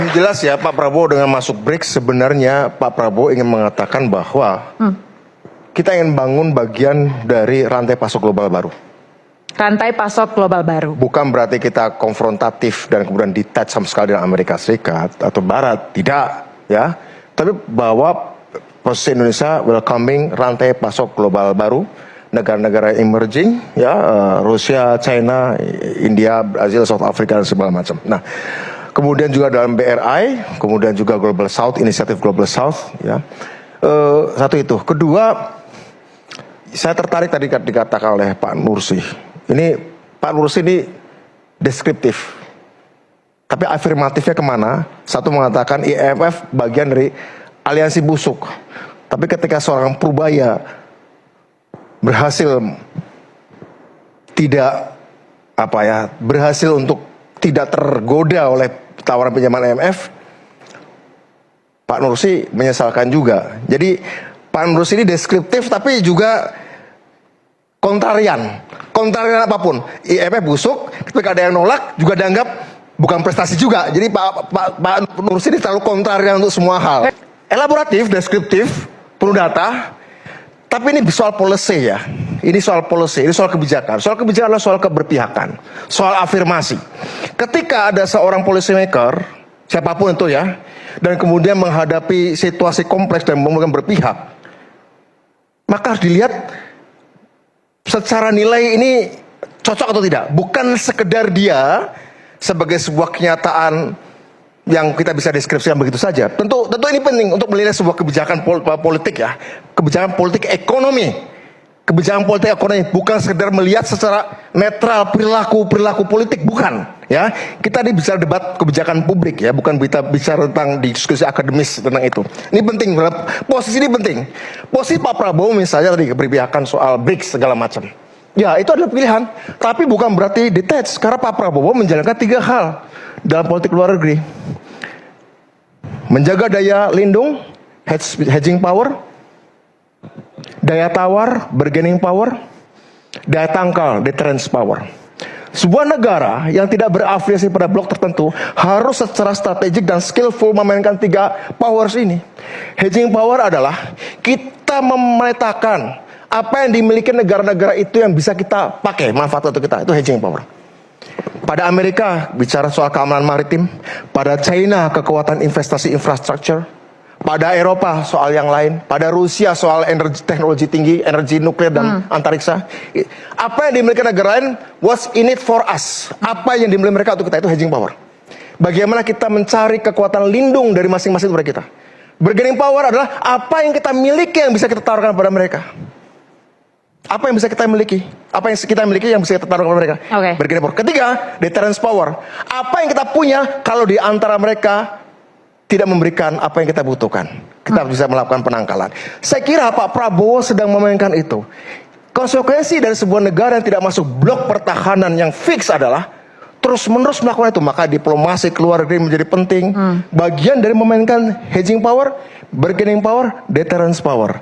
Jelas ya, Pak Prabowo dengan masuk BRICS sebenarnya Pak Prabowo ingin mengatakan bahwa kita ingin bangun bagian dari rantai pasok global baru. Rantai pasok global baru. Bukan berarti kita konfrontatif dan kemudian detach sama sekali dengan Amerika Serikat atau Barat, tidak ya. Tapi bahwa posisi Indonesia welcoming rantai pasok global baru, negara-negara emerging ya, Rusia, China, India, Brazil, South Africa dan segala macam. Nah, kemudian juga dalam BRI, kemudian juga Global South, inisiatif Global South, ya. Satu itu. Kedua, saya tertarik tadi dikatakan oleh Pak Nursi. Ini Pak Nursi ini deskriptif, tapi afirmatifnya kemana? Satu mengatakan IMF bagian dari aliansi busuk, tapi ketika seorang Purbaya berhasil berhasil untuk tidak tergoda oleh tawaran pinjaman IMF, Pak Nursi menyesalkan juga. Jadi Pak Nursi ini deskriptif tapi juga kontrarian apapun. IMF busuk, ketika ada yang nolak juga dianggap bukan prestasi juga. Jadi Pak Nursi ini terlalu kontrarian untuk semua hal. Elaboratif, deskriptif, penuh data, tapi ini soal policy ya. Ini soal policy, ini soal kebijakan. Soal kebijakan adalah soal keberpihakan, soal afirmasi. Ketika ada seorang policy maker, siapapun itu ya, dan kemudian menghadapi situasi kompleks dan memegang berpihak, maka harus dilihat secara nilai ini cocok atau tidak. Bukan sekedar dia sebagai sebuah kenyataan yang kita bisa deskripsikan begitu saja. Tentu ini penting untuk menilai sebuah kebijakan politik ya, kebijakan politik ekonomi. Kebijakan politik ekonomi bukan sekedar melihat secara netral perilaku politik, bukan ya. Kita ini bicara debat kebijakan publik ya, bukan bicara tentang diskusi akademis tentang itu. Ini penting, posisi ini penting. Posisi Pak Prabowo misalnya tadi keberpihakan soal BRICS segala macam. Ya, itu adalah pilihan, tapi bukan berarti detach, karena Pak Prabowo menjalankan 3 hal dalam politik luar negeri. Menjaga daya lindung, hedging power, daya tawar, bargaining power, daya tangkal, deterrence power. Sebuah negara yang tidak berafiliasi pada blok tertentu harus secara strategik dan skillful memainkan 3 powers ini. Hedging power adalah kita memetakan apa yang dimiliki negara-negara itu yang bisa kita pakai, manfaat untuk kita, itu hedging power. Pada Amerika bicara soal keamanan maritim, pada China kekuatan investasi infrastruktur, pada Eropa soal yang lain, pada Rusia soal energi teknologi tinggi, energi nuklir dan antariksa. Apa yang dimiliki negara lain, what's in it for us? Apa yang dimiliki mereka untuk kita, itu hedging power. Bagaimana kita mencari kekuatan lindung dari masing-masing negara kita. Bargaining power adalah apa yang kita miliki yang bisa kita tawarkan kepada mereka. Apa yang bisa kita miliki? Apa yang kita miliki yang bisa kita taruh kepada mereka? Bargaining power. Ketiga, deterrence power. Apa yang kita punya kalau di antara mereka tidak memberikan apa yang kita butuhkan, kita bisa melakukan penangkalan. Saya kira Pak Prabowo sedang memainkan itu. Konsekuensi dari sebuah negara yang tidak masuk blok pertahanan yang fix adalah terus-menerus melakukan itu. Maka diplomasi keluar negeri menjadi penting. Bagian dari memainkan hedging power, bargaining power, deterrence power.